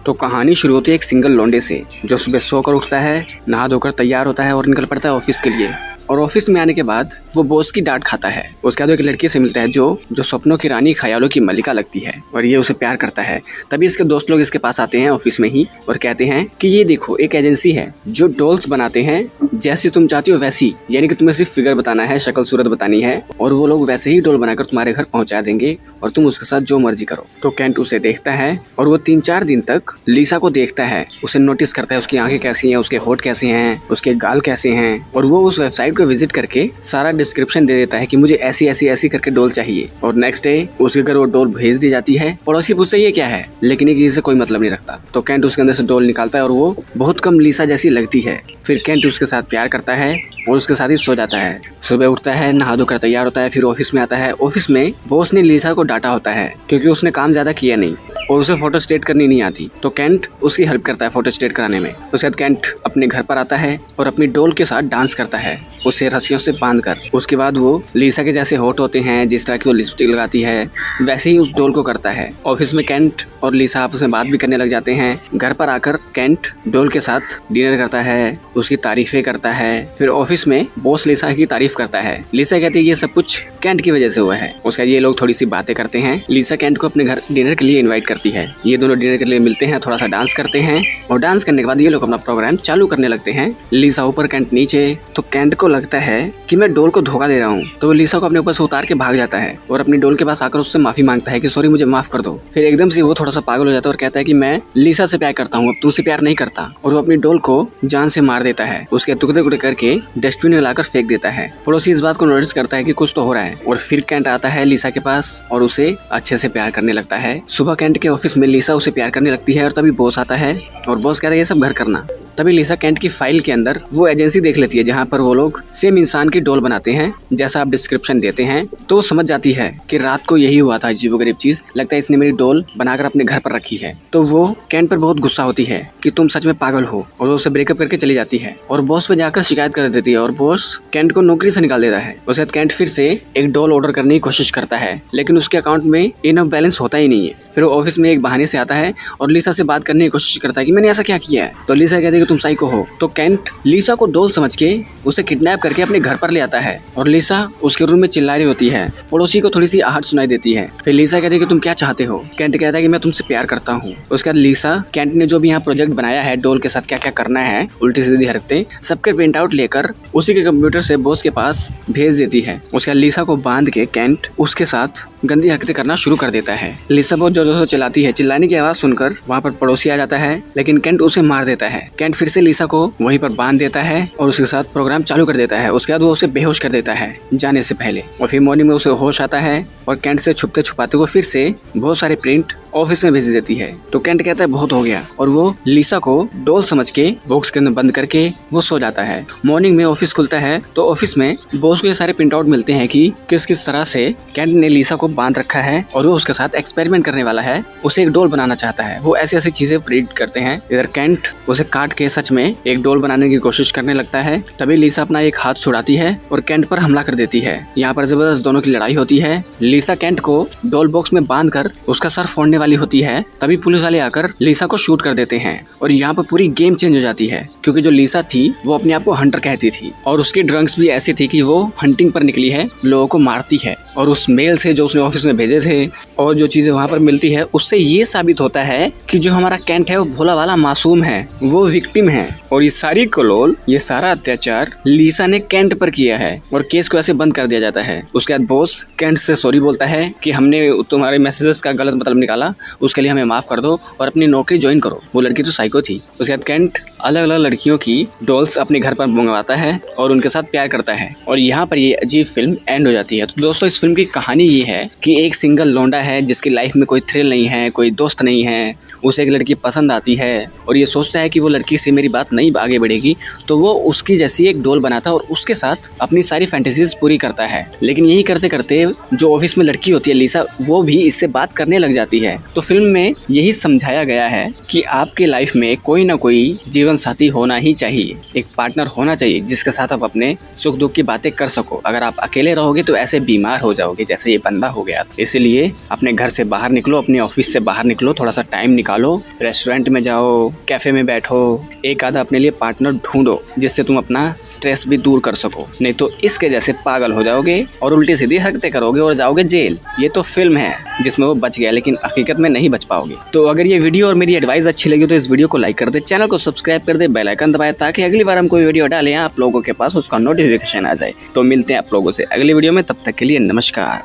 तो कहानी शुरू होती है एक सिंगल लौंडे से जो सुबह सोकर उठता है, नहा धोकर तैयार होता है और निकल पड़ता है ऑफिस के लिए। और ऑफिस में आने के बाद वो बॉस की डांट खाता है। उसके बाद एक लड़की से मिलता है जो सपनों की रानी, ख्यालों की मलिका लगती है और ये उसे प्यार करता है। तभी इसके दोस्त लोग इसके पास आते हैं ऑफिस में ही और कहते हैं कि ये देखो, एक एजेंसी है जो डॉल्स बनाते हैं जैसी तुम चाहती हो वैसी, यानी कि तुम्हें सिर्फ फिगर बताना है, शक्ल सूरत बतानी है और वो लोग वैसे ही डॉल बनाकर तुम्हारे घर पहुंचा देंगे और तुम उसके साथ जो मर्जी करो। तो केंट उसे देखता है और वो 3-4 दिन तक लीसा को देखता है, उसे नोटिस करता है, उसकी आंखें कैसी हैं, उसके होठ कैसे हैं, उसके गाल कैसे हैं। और वो उस वेबसाइट को विजिट करके सारा डिस्क्रिप्शन दे देता है कि मुझे ऐसी ऐसी ऐसी करके डॉल चाहिए। और नेक्स्ट डे उसके घर वो डॉल भेज दी जाती है। पड़ोसी पूछते ये क्या है, लेकिन ये किसी से कोई मतलब नहीं रखता। तो केंट उसके अंदर से डॉल निकालता है और वो बहुत कम लीसा जैसी लगती है। फिर केंट उसके साथ प्यार करता है और उसके साथ ही सो जाता है। सुबह उठता है, नहा धोकर तैयार होता है, फिर ऑफिस में आता है। ऑफिस में बॉस ने लीसा को डांटा होता है क्योंकि उसने काम ज्यादा किया नहीं और उसे फोटो स्टेट करनी नहीं आती। तो केंट उसकी हेल्प करता है फोटो स्टेट कराने में। उसके बाद केंट अपने घर पर आता है और अपनी डॉल के साथ डांस करता है, उसे रस्सियों से बांधकर। उसके बाद वो लीसा के जैसे होठ होते हैं, जिस तरह की वो लिपस्टिक लगाती है वैसे ही उस डॉल को करता है। ऑफिस में केंट और लीसा आपस में बात भी करने लग जाते हैं। घर पर आकर केंट डॉल के साथ डिनर करता है, उसकी तारीफें करता है। फिर ऑफिस में बॉस लीसा की तारीफ करता है। लीसा कहती है ये सब कुछ केंट की वजह से हुआ है। उसके बाद ये लोग थोड़ी सी बातें करते हैं। लीसा केंट को अपने घर डिनर के लिए इन्वाइट करती है। ये दोनों डिनर के लिए मिलते हैं, थोड़ा सा डांस करते हैं और डांस करने के बाद ये लोग अपना प्रोग्राम चालू करने लगते हैं। लीसा ऊपर, केंट नीचे। तो केंट को लगता है कि मैं डॉल को धोखा दे रहा हूँ, तो वो लीसा को अपने ऊपर से उतार के भाग जाता है और अपनी डॉल के पास आकर उससे माफी मांगता है कि सॉरी, मुझे माफ कर दो। फिर एकदम से वो थोड़ा सा पागल हो जाता है और कहता है कि मैं लीसा से प्यार करता हूँ, अब तुमसे प्यार नहीं करता। और वो अपनी डॉल को जान से मार देता है, उसके टुकड़े टुकड़े करके डस्टबिन में लाकर फेंक देता है। पड़ोसी इस बात को नोटिस करता है कि कुछ तो हो रहा है और फिर केंट आता है लीसा के पास और उसे अच्छे से प्यार करने लगता है। सुबह केंट के ऑफिस में लीसा उसे प्यार करने लगती है और तभी बॉस आता है और बॉस कहता है ये सब घर करना। तभी लीसा केंट की फाइल के अंदर वो एजेंसी देख लेती है जहाँ पर वो लोग सेम इंसान की डॉल बनाते हैं जैसा आप डिस्क्रिप्शन देते हैं। तो वो समझ जाती है कि रात को यही हुआ था, अजीबोगरीब चीज, लगता है इसने मेरी डॉल बनाकर अपने घर पर रखी है। तो वो केंट पर बहुत गुस्सा होती है कि तुम सच में पागल हो और वो उसे ब्रेकअप करके चली जाती है और बॉस पे जाकर शिकायत कर देती है और बॉस केंट को नौकरी से निकाल देता है। उसके बाद केंट फिर से एक डॉल ऑर्डर करने की कोशिश करता है लेकिन उसके अकाउंट में इनफ बैलेंस होता ही नहीं है। फिर वो ऑफिस में एक बहाने से आता है और लीसा से बात करने की कोशिश करता है कि मैंने ऐसा क्या किया है। तो लीसा कहती है कि तुम साइको हो। तो केंट लीसा को डॉल समझ के उसे किडनैप करके अपने घर पर ले आता है और लीसा उसके रूम में चिल्ला रही होती है। पड़ोसी को थोड़ी सी आहट सुनाई देती है। फिर लीसा कहती है कि तुम क्या चाहते हो। केंट कहता है कि मैं तुमसे प्यार करता हूँ। उसके बाद लीसा केंट ने जो भी यहाँ प्रोजेक्ट बनाया है डॉल के साथ क्या क्या करना है, उल्टी सीधी हरकतें, सबके प्रिंट आउट लेकर उसी के कंप्यूटर से बॉस के पास भेज देती है। उसके बाद लीसा को बांध के केंट उसके साथ गंदी हरकतें करना शुरू कर देता है। लीसा बहुत जोर से चिल्लाती है। चिल्लाने की आवाज सुनकर वहाँ पर पड़ोसी आ जाता है लेकिन केंट उसे मार देता है। केंट फिर से लीसा को वहीं पर बांध देता है और उसके साथ प्रोग्राम चालू कर देता है। उसके बाद वो उसे बेहोश कर देता है जाने से पहले और फिर मॉर्निंग में उसे होश आता है और केंट से छुपते छुपाते वो फिर से बहुत सारे प्रिंट ऑफिस में भेज देती है। तो केंट कहता है बहुत हो गया और वो लीसा को डॉल समझ के बॉक्स के अंदर बंद करके वो सो जाता है। मॉर्निंग में ऑफिस खुलता है तो ऑफिस में बॉस को ये सारे प्रिंट आउट मिलते हैं कि किस किस तरह से केंट ने लीसा को बांध रखा है और वो उसके साथ एक्सपेरिमेंट करने वाला है, उसे एक डॉल बनाना चाहता है। वो ऐसी ऐसी चीजें प्रिडिक्ट करते हैं। इधर केंट उसे काट के सच में एक डॉल बनाने की कोशिश करने लगता है। तभी लीसा अपना एक हाथ छुड़ाती है और केंट पर हमला कर देती है। यहाँ पर जबरदस्त दोनों की लड़ाई होती है। लीसा केंट को डॉल बॉक्स में बांध कर उसका सर फोड़ने वाली होती है। तभी पुलिस वाले आकर लीसा को शूट कर देते हैं और यहाँ पर पूरी गेम चेंज हो जाती है क्योंकि जो लीसा थी वो अपने आप को हंटर कहती थी और उसकी ड्रग्स भी ऐसी थी कि वो हंटिंग पर निकली है, लोगों को मारती है। और उस मेल से जो उसने ऑफिस में भेजे थे और जो चीजें वहाँ पर मिलती है उससे ये साबित होता है कि जो हमारा केंट है वो भोला वाला मासूम है, वो विक्टिम है और ये सारी कलोल, ये सारा अत्याचार लीसा ने केंट पर किया है और केस को ऐसे बंद कर दिया जाता है। उसके बाद बॉस केंट से सॉरी बोलता है कि हमने तुम्हारे मैसेजेस का गलत मतलब निकाला, उसके लिए हमें माफ कर दो और अपनी नौकरी ज्वाइन करो। वो लड़की तो साइको थी। उसके बाद केंट अलग अलग लड़कियों की डॉल्स अपने घर पर मंगवाता है और उनके साथ प्यार करता है और यहाँ पर ये अजीब फिल्म एंड हो जाती है। तो दोस्तों इस फिल्म की कहानी ये है कि एक सिंगल लौंडा है जिसकी लाइफ में कोई थ्रिल नहीं है, कोई दोस्त नहीं है, उसे एक लड़की पसंद आती है और ये सोचता है कि वो लड़की से मेरी बात नहीं आगे बढ़ेगी तो वो उसकी जैसी एक डॉल बनाता है और उसके साथ अपनी सारी फैंटेसीज पूरी करता है। लेकिन यही करते करते जो ऑफिस में लड़की होती है लीसा, वो भी इससे बात करने लग जाती है तो फिल्म में यही समझाया गया है कि आपके लाइफ में कोई ना कोई जीवन साथी होना ही चाहिए, एक पार्टनर होना चाहिए जिसके साथ आप अपने सुख दुख की बातें कर सको। अगर आप अकेले रहोगे तो ऐसे बीमार हो जाओगे जैसे ये बंदा हो गया। इसलिए अपने घर से बाहर निकलो, अपने ऑफिस से बाहर निकलो, थोड़ा सा टाइम निकालो, रेस्टोरेंट में जाओ, कैफे में बैठो, एक आधा अपने लिए पार्टनर ढूंढो जिससे तुम अपना स्ट्रेस भी दूर कर सको। नहीं तो इसके जैसे पागल हो जाओगे और उल्टी सीधी हरकतें करोगे और जाओगे जेल। ये तो फिल्म है जिसमें वो बच गया, लेकिन हकीकत में नहीं बच पाओगे। तो अगर ये वीडियो और मेरी एडवाइस अच्छी लगी तो इस वीडियो को लाइक कर दे, चैनल को सब्सक्राइब कर दे, बेल आइकन दबाए ताकि अगली बार हम कोई वीडियो डालें आप लोगों के पास उसका नोटिफिकेशन आ जाए। तो मिलते हैं आप लोगों से अगली वीडियो में, तब तक के लिए नमस्कार।